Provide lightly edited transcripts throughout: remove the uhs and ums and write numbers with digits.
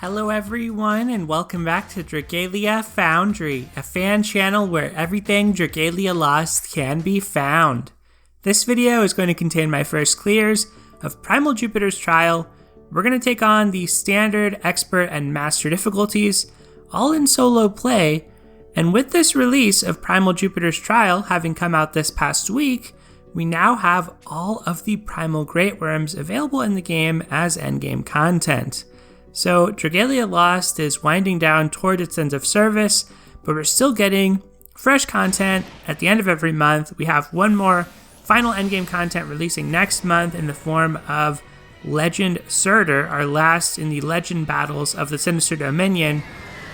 Hello everyone and welcome back to Dragalia Foundry, a fan channel where everything Dragalia Lost can be found. This video is going to contain my first clears of Primal Jupiter's Trial. We're going to take on the Standard, Expert, and Master difficulties, all in solo play, and with this release of Primal Jupiter's Trial having come out this past week, we now have all of the Primal Great Worms available in the game as endgame content. So Dragalia Lost is winding down toward its end of service, but we're still getting fresh content at the end of every month. We have one more final endgame content releasing next month in the form of Legend Surtur, our last in the Legend battles of the Sinister Dominion.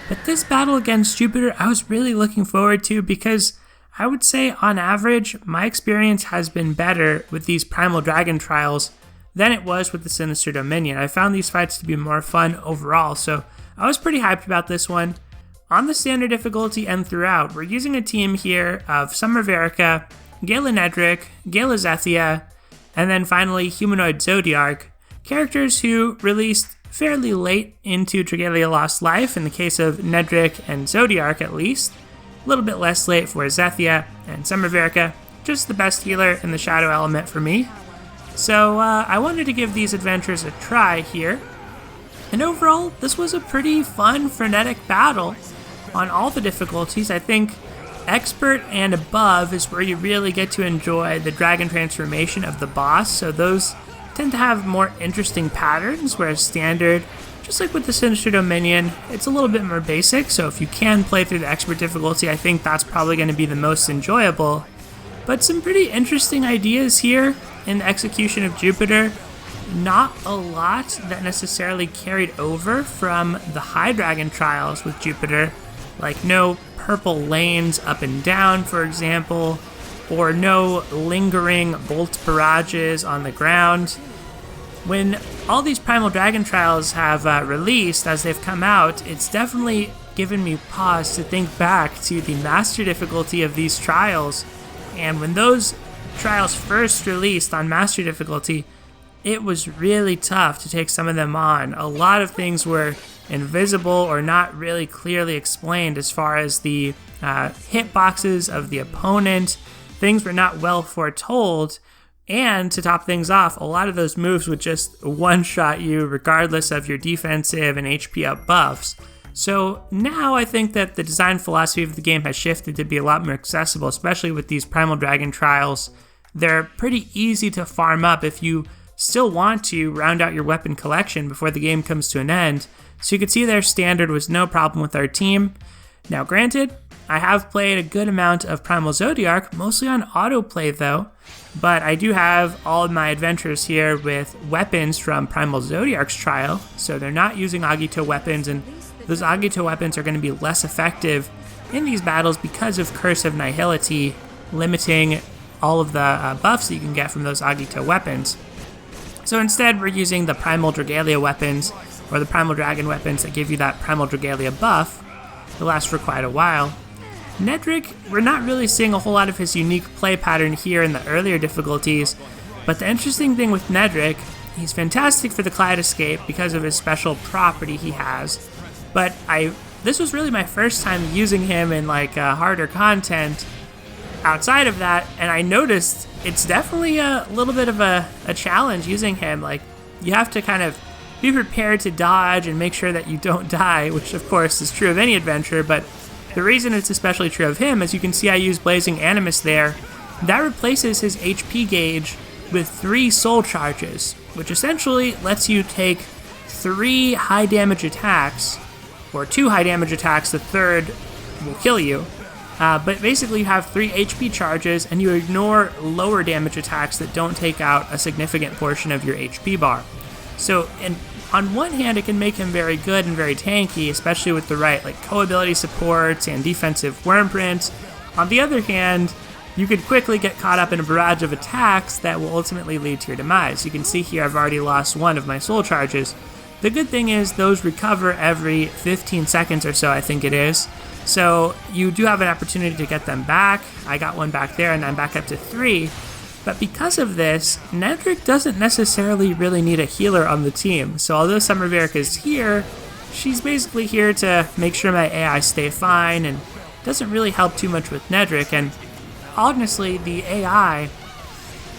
But this battle against Jupiter I was really looking forward to because I would say on average my experience has been better with these Primal Dragon Trials than it was with the Sinister Dominion. I found these fights to be more fun overall, so I was pretty hyped about this one. On the standard difficulty and throughout, we're using a team here of Summer Verica, Gala Nedric, Gala Zethia, and then finally Humanoid Zodiark, characters who released fairly late into Dragalia Lost life, in the case of Nedric and Zodiark at least. A little bit less late for Zethia and Summer Verica, just the best healer in the Shadow element for me. So I wanted to give these adventures a try here, and overall this was a pretty fun, frenetic battle on all the difficulties. I think Expert and above is where you really get to enjoy the dragon transformation of the boss, so those tend to have more interesting patterns, whereas Standard, just like with the Sinister Dominion, it's a little bit more basic, so if you can play through the Expert difficulty, I think that's probably going to be the most enjoyable. But some pretty interesting ideas here in the execution of Jupiter. Not a lot that necessarily carried over from the High Dragon Trials with Jupiter, like no purple lanes up and down, for example, or no lingering bolt barrages on the ground. When all these Primal Dragon Trials have released, as they've come out, it's definitely given me pause to think back to the Master difficulty of these trials. And when those trials first released on Master difficulty, it was really tough to take some of them on. A lot of things were invisible or not really clearly explained as far as the hitboxes of the opponent. Things were not well foretold, and to top things off, a lot of those moves would just one-shot you regardless of your defensive and HP up buffs. So now I think that the design philosophy of the game has shifted to be a lot more accessible, especially with these Primal Dragon Trials. They're pretty easy to farm up if you still want to round out your weapon collection before the game comes to an end. So you can see their Standard was no problem with our team. Now granted, I have played a good amount of Primal Zodiark, mostly on autoplay though, but I do have all of my adventures here with weapons from Primal Zodiark's trial, so they're not using Agito weapons, and those Agito weapons are going to be less effective in these battles because of Curse of Nihility, limiting all of the buffs that you can get from those Agito weapons. So instead, we're using the Primal Dragalia weapons, or the Primal Dragon weapons that give you that Primal Dragalia buff. It'll last for quite a while. Nedric, we're not really seeing a whole lot of his unique play pattern here in the earlier difficulties, but the interesting thing with Nedric, he's fantastic for the Cloud Escape because of his special property he has, but this was really my first time using him in harder content outside of that, and I noticed it's definitely a little bit of a challenge using him. Like, you have to kind of be prepared to dodge and make sure that you don't die, which of course is true of any adventure, but the reason it's especially true of him, as you can see I use Blazing Animus there, that replaces his HP gauge with 3 soul charges, which essentially lets you take 3 high damage attacks, or 2 high damage attacks, the third will kill you. But basically you have 3 HP charges and you ignore lower damage attacks that don't take out a significant portion of your HP bar. So on one hand it can make him very good and very tanky, especially with the right co-ability supports and defensive worm prints. On the other hand, you could quickly get caught up in a barrage of attacks that will ultimately lead to your demise. You can see here I've already lost 1 of my soul charges. The good thing is those recover every 15 seconds or so, I think it is. So you do have an opportunity to get them back. I got 1 back there and I'm back up to 3. But because of this, Nedric doesn't necessarily really need a healer on the team. So although Summer Verica is here, she's basically here to make sure my AI stay fine and doesn't really help too much with Nedrick. And honestly, the AI,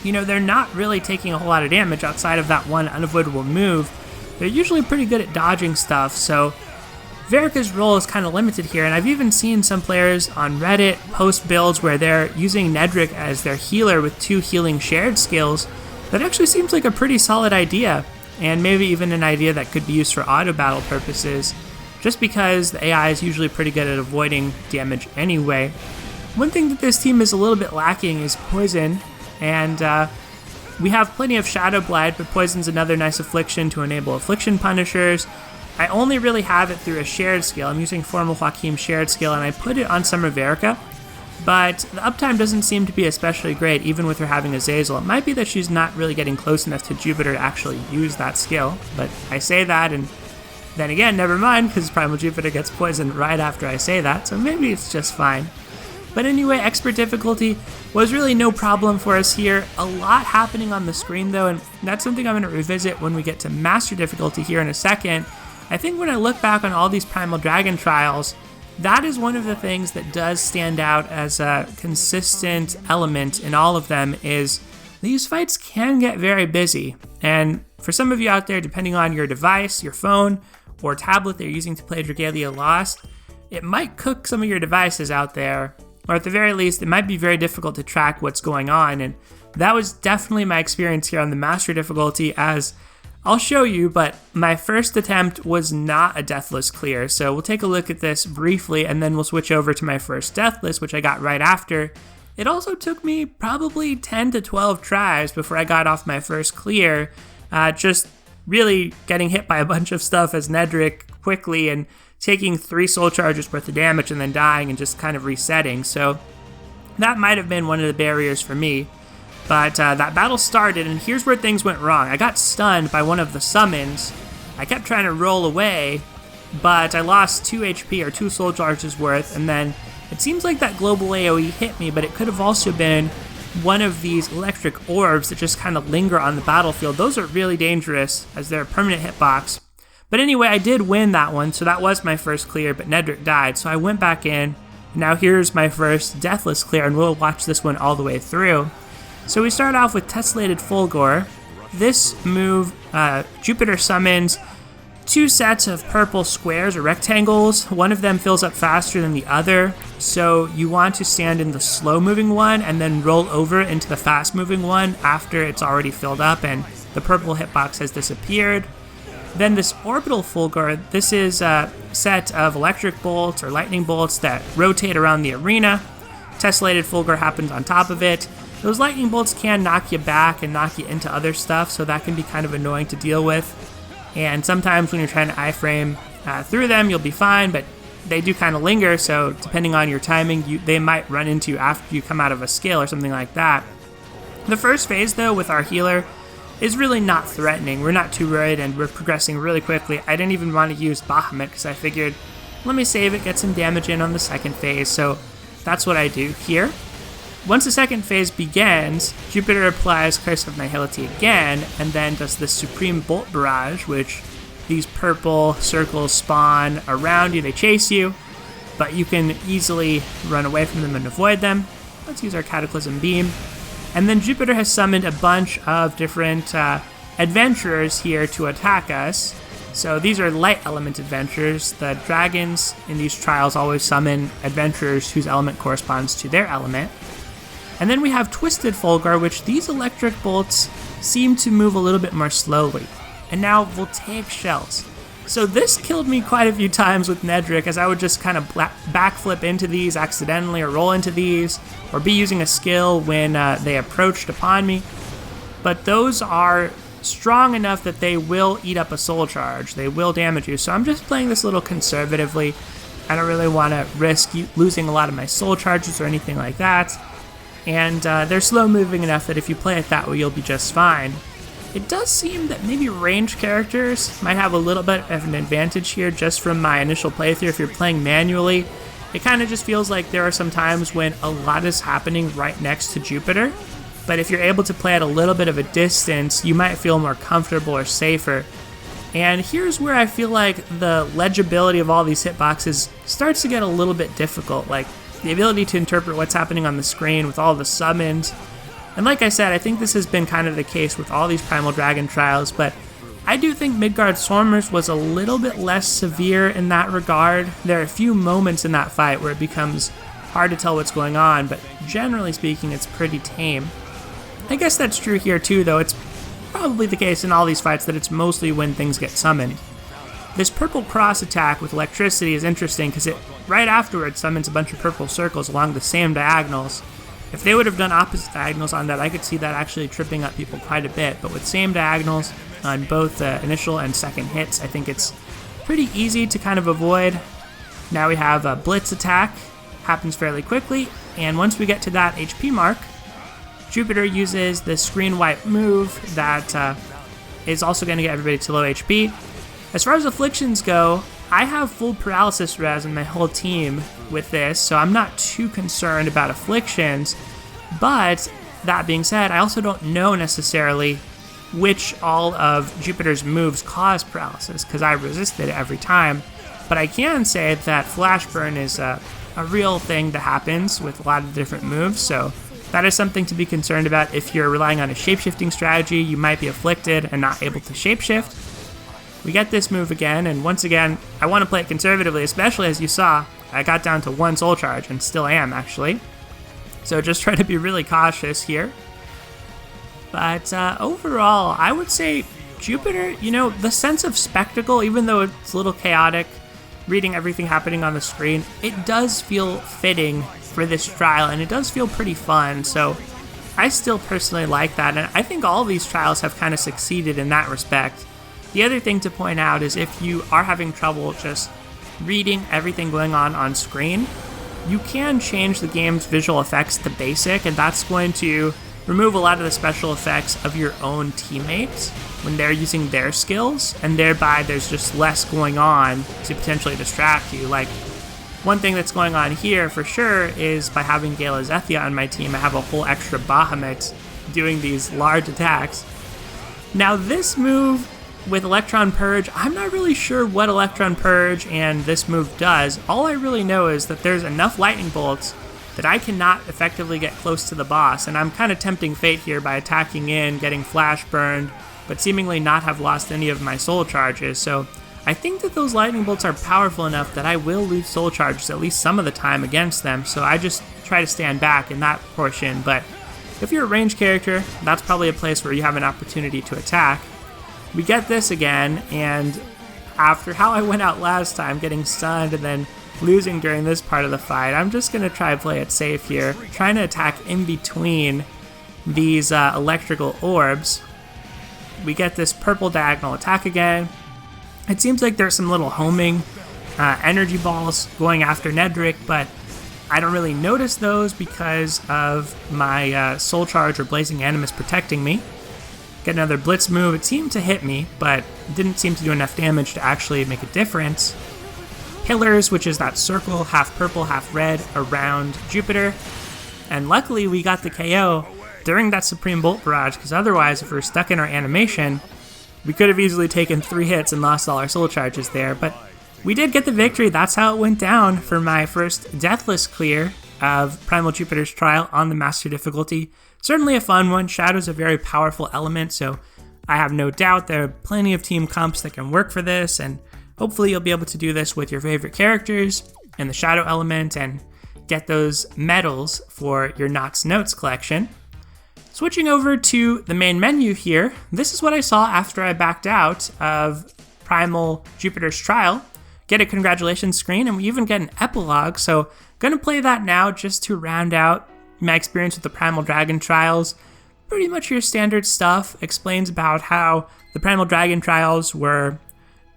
they're not really taking a whole lot of damage outside of that one unavoidable move. They're usually pretty good at dodging stuff, so Verika's role is kind of limited here, and I've even seen some players on Reddit post builds where they're using Nedrick as their healer with 2 healing shared skills. That actually seems like a pretty solid idea, and maybe even an idea that could be used for auto battle purposes, just because the AI is usually pretty good at avoiding damage anyway. One thing that this team is a little bit lacking is poison, and we have plenty of Shadow Blight, but poison's another nice affliction to enable affliction punishers. I only really have it through a shared skill. I'm using Formal Joachim's shared skill, and I put it on Summer Verika, but the uptime doesn't seem to be especially great, even with her having Azazel. It might be that she's not really getting close enough to Jupiter to actually use that skill, but I say that, and then again, never mind, because Primal Jupiter gets poisoned right after I say that, so maybe it's just fine. But anyway, Expert difficulty was really no problem for us here. A lot happening on the screen though, and that's something I'm going to revisit when we get to Master difficulty here in a second. I think when I look back on all these Primal Dragon trials, that is one of the things that does stand out as a consistent element in all of them is these fights can get very busy. And for some of you out there, depending on your device, your phone, or tablet that you're using to play Dragalia Lost, it might cook some of your devices out there. Or at the very least, it might be very difficult to track what's going on, and that was definitely my experience here on the Master difficulty, as I'll show you, but my first attempt was not a deathless clear, so we'll take a look at this briefly, and then we'll switch over to my first deathless, which I got right after. It also took me probably 10 to 12 tries before I got off my first clear, just really getting hit by a bunch of stuff as Nedrick quickly, and taking 3 soul charges worth of damage and then dying and just kind of resetting. So that might have been one of the barriers for me. But that battle started, and here's where things went wrong. I got stunned by one of the summons. I kept trying to roll away, but I lost 2 HP or 2 soul charges worth, and then it seems like that global AoE hit me, but it could have also been one of these electric orbs that just kind of linger on the battlefield. Those are really dangerous as they're a permanent hitbox. But anyway, I did win that one, so that was my first clear, but Nedrick died, so I went back in. Now here's my first deathless clear, and we'll watch this one all the way through. So we start off with Tessellated Fulgor. This move, Jupiter summons 2 sets of purple squares or rectangles. One of them fills up faster than the other, so you want to stand in the slow-moving one and then roll over into the fast-moving one after it's already filled up and the purple hitbox has disappeared. Then this Orbital Fulgor, this is a set of electric bolts or lightning bolts that rotate around the arena. Tessellated Fulgor happens on top of it. Those lightning bolts can knock you back and knock you into other stuff, so that can be kind of annoying to deal with. And sometimes when you're trying to iframe through them, you'll be fine, but they do kind of linger, so depending on your timing, they might run into you after you come out of a skill or something like that. The first phase, though, with our healer, is really not threatening. We're not too worried, and we're progressing really quickly. I didn't even want to use Bahamut because I figured, let me save it, get some damage in on the second phase, so that's what I do here. Once the second phase begins, Jupiter applies Curse of Nihility again, and then does the Supreme Bolt Barrage, which these purple circles spawn around you. They chase you, but you can easily run away from them and avoid them. Let's use our Cataclysm Beam. And then Jupiter has summoned a bunch of different adventurers here to attack us. So these are light element adventurers. The dragons in these trials always summon adventurers whose element corresponds to their element. And then we have Twisted Fulgor, which these electric bolts seem to move a little bit more slowly. And now Voltaic Shells. So this killed me quite a few times with Nedrick, as I would just kind of backflip into these accidentally or roll into these, or be using a skill when they approached upon me. But those are strong enough that they will eat up a soul charge. They will damage you. So I'm just playing this a little conservatively. I don't really want to risk losing a lot of my soul charges or anything like that. And they're slow moving enough that if you play it that way, you'll be just fine. It does seem that maybe ranged characters might have a little bit of an advantage here just from my initial playthrough. If you're playing manually, it kind of just feels like there are some times when a lot is happening right next to Jupiter. But if you're able to play at a little bit of a distance, you might feel more comfortable or safer. And here's where I feel like the legibility of all these hitboxes starts to get a little bit difficult, like the ability to interpret what's happening on the screen with all the summons. And like I said, I think this has been kind of the case with all these Primal Dragon trials, but I do think Midgard Swarmers was a little bit less severe in that regard. There are a few moments in that fight where it becomes hard to tell what's going on, but generally speaking, it's pretty tame. I guess that's true here too, though. It's probably the case in all these fights that it's mostly when things get summoned. This purple cross attack with electricity is interesting because it right afterwards summons a bunch of purple circles along the same diagonals. If they would have done opposite diagonals on that, I could see that actually tripping up people quite a bit, but with same diagonals on both the initial and second hits, I think it's pretty easy to kind of avoid. Now we have a blitz attack, happens fairly quickly, and once we get to that HP mark, Jupiter uses the screen wipe move that is also going to get everybody to low HP. As far as afflictions go, I have full paralysis res in my whole team with this, so I'm not too concerned about afflictions, but that being said, I also don't know necessarily which all of Jupiter's moves cause paralysis, because I resisted it every time. But I can say that flash burn is a real thing that happens with a lot of different moves, so that is something to be concerned about. If you're relying on a shapeshifting strategy, you might be afflicted and not able to shapeshift. We get this move again, and once again, I want to play it conservatively, especially as you saw, I got down to 1 soul charge, and still am actually. So just try to be really cautious here. But overall, I would say Jupiter, the sense of spectacle, even though it's a little chaotic, reading everything happening on the screen, it does feel fitting for this trial, and it does feel pretty fun, so I still personally like that, and I think all of these trials have kind of succeeded in that respect. The other thing to point out is if you are having trouble just reading everything going on screen, you can change the game's visual effects to basic, and that's going to remove a lot of the special effects of your own teammates when they're using their skills, and thereby there's just less going on to potentially distract you. Like, one thing that's going on here for sure is by having Gala Zethia on my team, I have a whole extra Bahamut doing these large attacks. Now this move with Electron Purge, I'm not really sure what Electron Purge and this move does. All I really know is that there's enough lightning bolts that I cannot effectively get close to the boss, and I'm kind of tempting fate here by attacking in, getting flash burned, but seemingly not have lost any of my soul charges. So I think that those lightning bolts are powerful enough that I will lose soul charges at least some of the time against them, so I just try to stand back in that portion. But if you're a ranged character, that's probably a place where you have an opportunity to attack. We get this again, and after how I went out last time, getting stunned and then losing during this part of the fight, I'm just going to try to play it safe here, trying to attack in between these electrical orbs. We get this purple diagonal attack again. It seems like there's some little homing energy balls going after Nedrick, but I don't really notice those because of my soul charge or blazing animus protecting me. Get another blitz move. It seemed to hit me, but didn't seem to do enough damage to actually make a difference. Pillars, which is that circle, half purple, half red, around Jupiter. And luckily we got the KO during that Supreme Bolt Barrage, because otherwise, if we were stuck in our animation, we could have easily taken 3 hits and lost all our soul charges there. But we did get the victory. That's how it went down for my first deathless clear of Primal Jupiter's Trial on the Master difficulty. Certainly a fun one. Shadow's a very powerful element, so I have no doubt there are plenty of team comps that can work for this, and hopefully you'll be able to do this with your favorite characters and the Shadow element and get those medals for your Knott's Notes collection. Switching over to the main menu here, this is what I saw after I backed out of Primal Jupiter's Trial. Get a congratulations screen, and we even get an epilogue, so gonna play that now just to round out my experience with the Primal Dragon Trials. Pretty much your standard stuff. Explains about how the Primal Dragon Trials were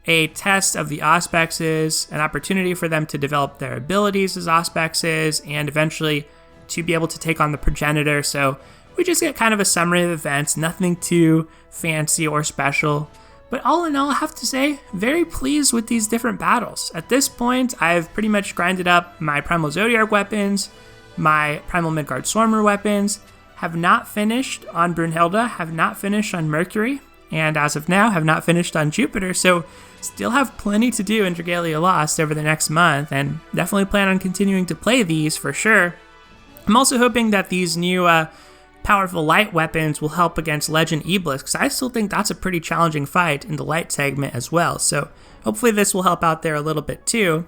a test of the Auspexes, an opportunity for them to develop their abilities as Auspexes, and eventually to be able to take on the Progenitor. So we just get kind of a summary of events, nothing too fancy or special. But all in all, I have to say, very pleased with these different battles. At this point, I've pretty much grinded up my Primal Zodiark weapons, my Primal Midgard Swarmer weapons, have not finished on Brunhilde, have not finished on Mercury, and as of now have not finished on Jupiter, so still have plenty to do in Dragalia Lost over the next month, and definitely plan on continuing to play these for sure. I'm also hoping that these new powerful light weapons will help against Legend Iblis, because I still think that's a pretty challenging fight in the light segment as well, so hopefully this will help out there a little bit too.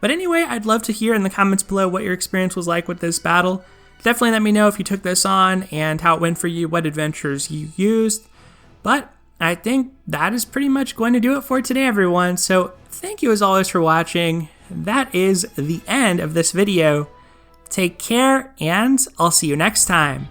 But anyway, I'd love to hear in the comments below what your experience was like with this battle. Definitely let me know if you took this on and how it went for you, what adventures you used. But I think that is pretty much going to do it for today, everyone. So thank you as always for watching. That is the end of this video. Take care, and I'll see you next time.